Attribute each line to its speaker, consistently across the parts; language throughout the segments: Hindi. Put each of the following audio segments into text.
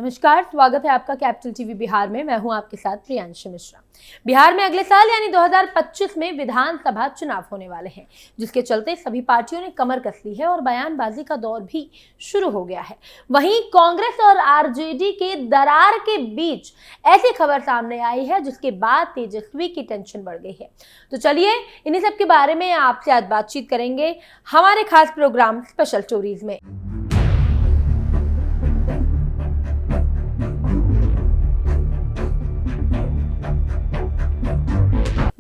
Speaker 1: नमस्कार, स्वागत है आपका कैपिटल टीवी बिहार में। मैं हूं आपके साथ प्रियांशी मिश्रा। बिहार में अगले साल यानी 2025 में विधानसभा चुनाव होने वाले हैं, जिसके चलते सभी पार्टियों ने कमर कस ली है और बयानबाजी का दौर भी शुरू हो गया है। वहीं कांग्रेस और आरजेडी के दरार के बीच ऐसी खबर सामने आई है जिसके बाद तेजस्वी की टेंशन बढ़ गई है। तो चलिए इन्हीं सब के बारे में आपसे आज बातचीत करेंगे हमारे खास प्रोग्राम स्पेशल स्टोरीज में।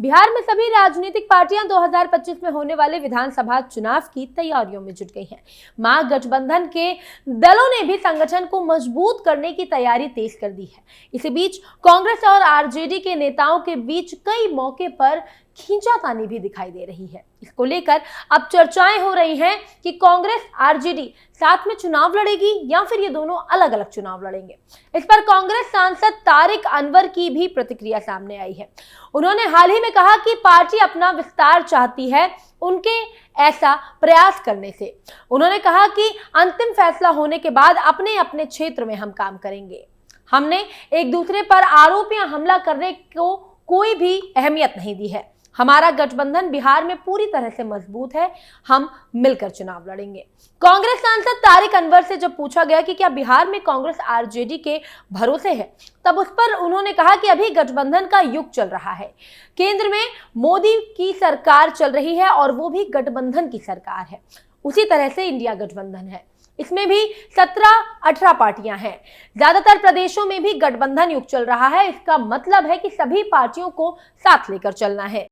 Speaker 1: बिहार में सभी राजनीतिक पार्टियां 2025 में होने वाले विधानसभा चुनाव की तैयारियों में जुट गई हैं। महागठबंधन के दलों ने भी संगठन को मजबूत करने की तैयारी तेज कर दी है। इसी बीच कांग्रेस और आरजेडी के नेताओं के बीच कई मौके पर खींचातानी भी दिखाई दे रही है। इसको लेकर अब चर्चाएं हो रही हैं कि कांग्रेस आरजेडी साथ में चुनाव लड़ेगी या फिर ये दोनों अलग अलग चुनाव लड़ेंगे। इस पर कांग्रेस सांसद तारिक अनवर की भी प्रतिक्रिया सामने आई है। उन्होंने हाल ही में कहा कि पार्टी अपना विस्तार चाहती है, उनके ऐसा प्रयास करने से। उन्होंने कहा कि अंतिम फैसला होने के बाद अपने अपने क्षेत्र में हम काम करेंगे। हमने एक दूसरे पर आरोप या हमला करने को कोई भी अहमियत नहीं दी है। हमारा गठबंधन बिहार में पूरी तरह से मजबूत है, हम मिलकर चुनाव लड़ेंगे। कांग्रेस सांसद तारिक अनवर से जब पूछा गया कि क्या बिहार में कांग्रेस आरजेडी के भरोसे है, तब उस पर उन्होंने कहा कि अभी गठबंधन का युग चल रहा है। केंद्र में मोदी की सरकार चल रही है और वो भी गठबंधन की सरकार है। उसी तरह से इंडिया गठबंधन है, इसमें भी 17-18 पार्टियां हैं। ज्यादातर प्रदेशों में भी गठबंधन युग चल रहा है। इसका मतलब है कि सभी पार्टियों को साथ लेकर चलना है।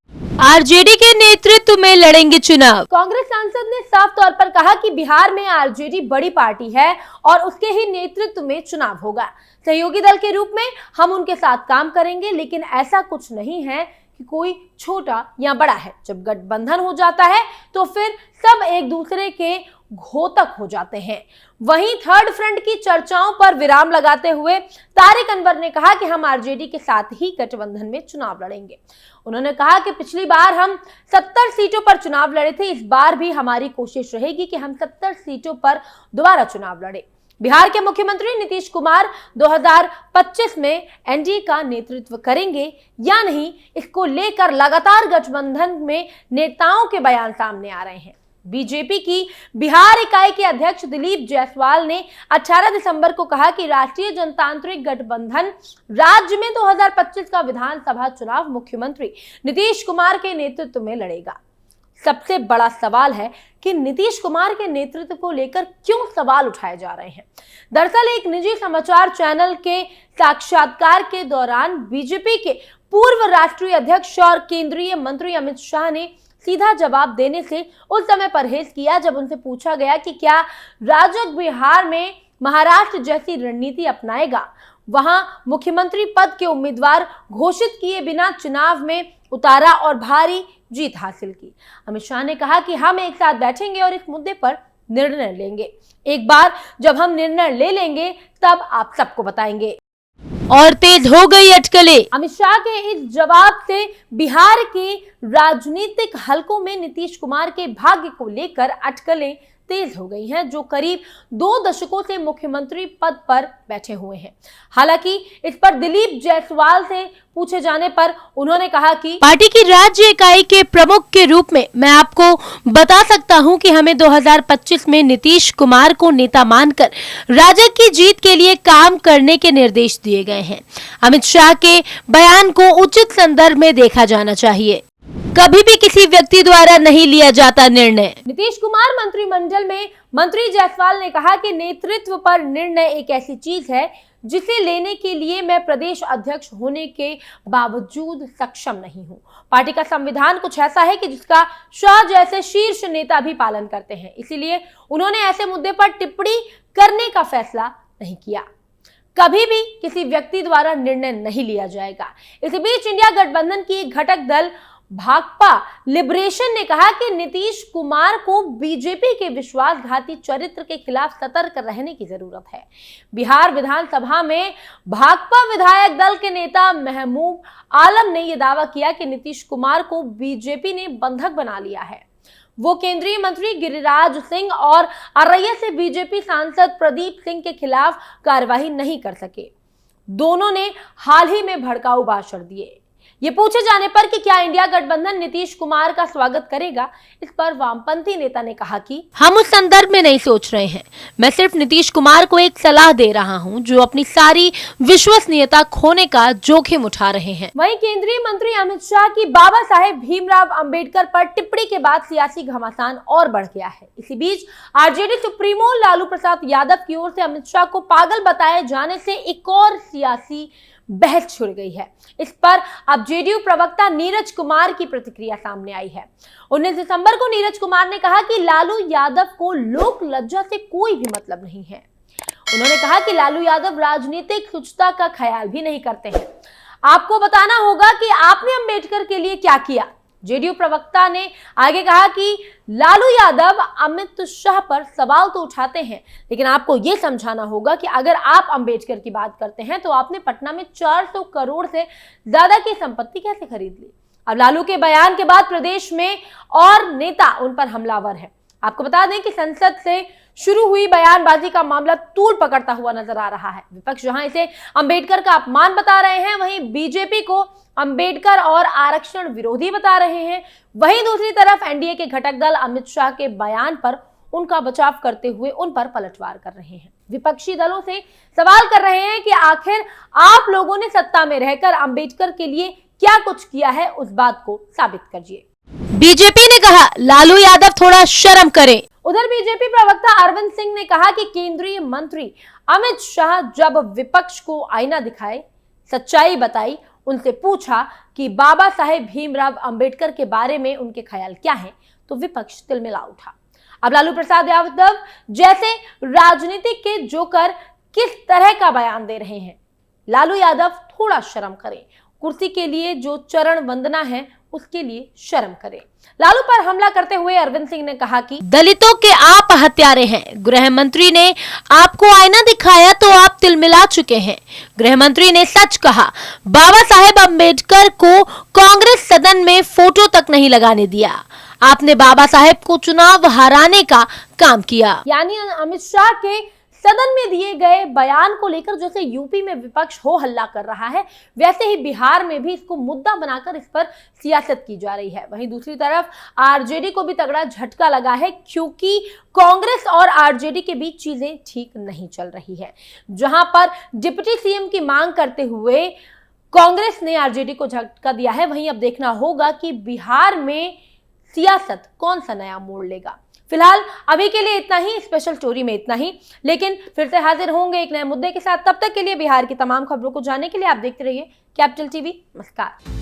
Speaker 2: आरजेडी के नेतृत्व में लड़ेंगे चुनाव।
Speaker 1: कांग्रेस सांसद ने साफ तौर पर कहा कि बिहार में आरजेडी बड़ी पार्टी है और उसके ही नेतृत्व में चुनाव होगा। सहयोगी दल के रूप में हम उनके साथ काम करेंगे, लेकिन ऐसा कुछ नहीं है कि कोई छोटा या बड़ा है। जब गठबंधन हो जाता है तो फिर सब एक दूसरे के घोतक हो जाते हैं। वहीं थर्ड फ्रंट की चर्चाओं पर विराम लगाते हुए तारिक अनवर ने कहा कि हम आरजेडी के साथ ही गठबंधन में चुनाव लड़ेंगे। उन्होंने कहा कि पिछली बार हम 70 सीटों पर चुनाव लड़े थे, इस बार भी हमारी कोशिश रहेगी कि हम 70 सीटों पर दोबारा चुनाव लड़े। बिहार के मुख्यमंत्री नीतीश कुमार 2025 में एनडीए का नेतृत्व करेंगे या नहीं, इसको लेकर लगातार गठबंधन में नेताओं के बयान सामने आ रहे हैं। बीजेपी की बिहार इकाई के अध्यक्ष दिलीप जायसवाल ने 18 दिसंबर को कहा कि राष्ट्रीय जनतांत्रिक गठबंधन राज्य में 2025 का विधानसभा चुनाव मुख्यमंत्री नीतीश कुमार के नेतृत्व में लड़ेगा। सबसे बड़ा सवाल है कि नीतीश कुमार के नेतृत्व को लेकर क्यों सवाल उठाए जा रहे हैं। दरअसल एक निजी समाचार चैनल के साक्षात्कार के दौरान बीजेपी के पूर्व राष्ट्रीय अध्यक्ष और केंद्रीय मंत्री अमित शाह ने सीधा जवाब देने से उस समय परहेज किया जब उनसे पूछा गया कि क्या राजग बिहार में महाराष्ट्र जैसी रणनीति अपनाएगा, वहां मुख्यमंत्री पद के उम्मीदवार घोषित किए बिना चुनाव में उतारा और भारी जीत हासिल की। अमित शाह ने कहा कि हम एक साथ बैठेंगे और इस मुद्दे पर निर्णय लेंगे। एक बार जब हम निर्णय ले लेंगे तब आप सबको बताएंगे।
Speaker 2: और तेज हो गई अटकलें।
Speaker 1: अमित शाह के इस जवाब से बिहार के राजनीतिक हलकों में नीतीश कुमार के भाग्य को लेकर अटकलें तेज हो गई हैं, जो करीब 2 दशकों से मुख्यमंत्री पद पर बैठे हुए हैं। हालांकि इस पर दिलीप जायसवाल से पूछे जाने पर उन्होंने कहा कि
Speaker 2: पार्टी की राज्य इकाई के प्रमुख के रूप में मैं आपको बता सकता हूं कि हमें 2025 में नीतीश कुमार को नेता मानकर राजग की जीत के लिए काम करने के निर्देश दिए गए हैं। अमित शाह के बयान को उचित संदर्भ में देखा जाना चाहिए। कभी भी किसी व्यक्ति द्वारा नहीं लिया जाता निर्णय।
Speaker 1: नीतीश कुमार मंत्रिमंडल में मंत्री जायसवाल ने कहा कि नेतृत्व पर निर्णय एक ऐसी चीज है जिसे लेने के लिए मैं प्रदेश अध्यक्ष होने के बावजूद सक्षम नहीं हूं। पार्टी का संविधान कुछ ऐसा है कि जिसका शाह जैसे शीर्ष नेता भी पालन करते हैं, इसीलिए उन्होंने ऐसे मुद्दे पर टिप्पणी करने का फैसला नहीं किया। कभी भी किसी व्यक्ति द्वारा निर्णय नहीं लिया जाएगा। इसी बीच इंडिया गठबंधन की एक घटक दल भाकपा लिबरेशन ने कहा कि नीतीश कुमार को बीजेपी के विश्वासघाती चरित्र के खिलाफ सतर्क रहने की जरूरत है। बिहार विधानसभा में भाकपा विधायक दल के नेता महमूद आलम ने यह दावा किया कि नीतीश कुमार को बीजेपी ने बंधक बना लिया है। वो केंद्रीय मंत्री गिरिराज सिंह और अररिया से बीजेपी सांसद प्रदीप सिंह के खिलाफ कार्रवाई नहीं कर सके। दोनों ने हाल ही में भड़काऊ भाषण दिए। ये पूछे जाने पर कि क्या इंडिया गठबंधन नीतीश कुमार का स्वागत करेगा, इस पर वामपंथी नेता ने कहा कि
Speaker 2: हम उस संदर्भ में नहीं सोच रहे हैं। मैं सिर्फ नीतीश कुमार को एक सलाह दे रहा हूं, जो अपनी सारी विश्वसनीयता खोने का जोखिम उठा रहे हैं।
Speaker 1: वहीं केंद्रीय मंत्री अमित शाह की बाबा साहेब भीमराव अंबेडकर पर टिप्पणी के बाद सियासी घमासान और बढ़ गया है। इसी बीच आरजेडी सुप्रीमो लालू प्रसाद यादव की ओर से अमित शाह को पागल बताए जाने से एक और सियासी बहस छिड़ गई है। इस पर अब जेडीयू प्रवक्ता नीरज कुमार की प्रतिक्रिया सामने आई है। 19 दिसंबर को नीरज कुमार ने कहा कि लालू यादव को लोक लज्जा से कोई भी मतलब नहीं है। उन्होंने कहा कि लालू यादव राजनीतिक शुचिता का ख्याल भी नहीं करते हैं। आपको बताना होगा कि आपने अंबेडकर के लिए क्या किया। जेडीयू प्रवक्ता ने आगे कहा कि लालू यादव अमित शाह पर सवाल तो उठाते हैं, लेकिन आपको यह समझाना होगा कि अगर आप अंबेडकर की बात करते हैं तो आपने पटना में 400 करोड़ से ज्यादा की संपत्ति कैसे खरीद ली। अब लालू के बयान के बाद प्रदेश में और नेता उन पर हमलावर है। आपको बता दें कि संसद से शुरू हुई बयानबाजी का मामला तूल पकड़ता हुआ नजर आ रहा है। विपक्ष जहां इसे अंबेडकर का अपमान बता रहे हैं, वहीं बीजेपी को अंबेडकर और आरक्षण विरोधी बता रहे हैं। वहीं दूसरी तरफ एनडीए के घटक दल अमित शाह के बयान पर उनका बचाव करते हुए उन पर पलटवार कर रहे हैं। विपक्षी दलों से सवाल कर रहे हैं कि आखिर आप लोगों ने सत्ता में रहकर अंबेडकर के लिए क्या कुछ किया है, उस बात को साबित करिए।
Speaker 2: बीजेपी ने कहा लालू यादव थोड़ा शर्म करें।
Speaker 1: उधर बीजेपी प्रवक्ता अरविंद सिंह ने कहा कि केंद्रीय मंत्री अमित शाह जब विपक्ष को आईना दिखाए, सच्चाई बताई, उनसे पूछा कि बाबा साहेब भीमराव अंबेडकर के बारे में उनके ख्याल क्या हैं, तो विपक्ष तिलमिला उठा। अब लालू प्रसाद यादव जैसे राजनीतिक के जोकर किस तरह का बयान दे रहे हैं। लालू यादव थोड़ा शर्म करें, कुर्सी के लिए जो चरण वंदना है उसके लिए शर्म करें। लालू पर हमला करते हुए अरविंद सिंह ने कहा कि
Speaker 2: दलितों के आप हत्यारे हैं। गृह मंत्री ने आपको आईना दिखाया तो आप तिलमिला चुके हैं। गृह मंत्री ने सच कहा। बाबा साहेब अंबेडकर को कांग्रेस सदन में फोटो तक नहीं लगाने दिया। आपने बाबा साहेब को चुनाव हराने का काम किया।
Speaker 1: यानी अमित शाह के सदन में दिए गए बयान को लेकर जैसे यूपी में विपक्ष हो हल्ला कर रहा है, वैसे ही बिहार में भी इसको मुद्दा बनाकर इस पर सियासत की जा रही है। वहीं दूसरी तरफ आरजेडी को भी तगड़ा झटका लगा है, क्योंकि कांग्रेस और आरजेडी के बीच चीजें ठीक नहीं चल रही है। जहां पर डिप्टी सीएम की मांग करते हुए कांग्रेस ने आरजेडी को झटका दिया है, वहीं अब देखना होगा कि बिहार में सियासत कौन सा नया मोड़ लेगा। फिलहाल अभी के लिए इतना ही, स्पेशल स्टोरी में इतना ही, लेकिन फिर से हाजिर होंगे एक नए मुद्दे के साथ। तब तक के लिए बिहार की तमाम खबरों को जानने के लिए आप देखते रहिए कैपिटल टीवी। नमस्कार।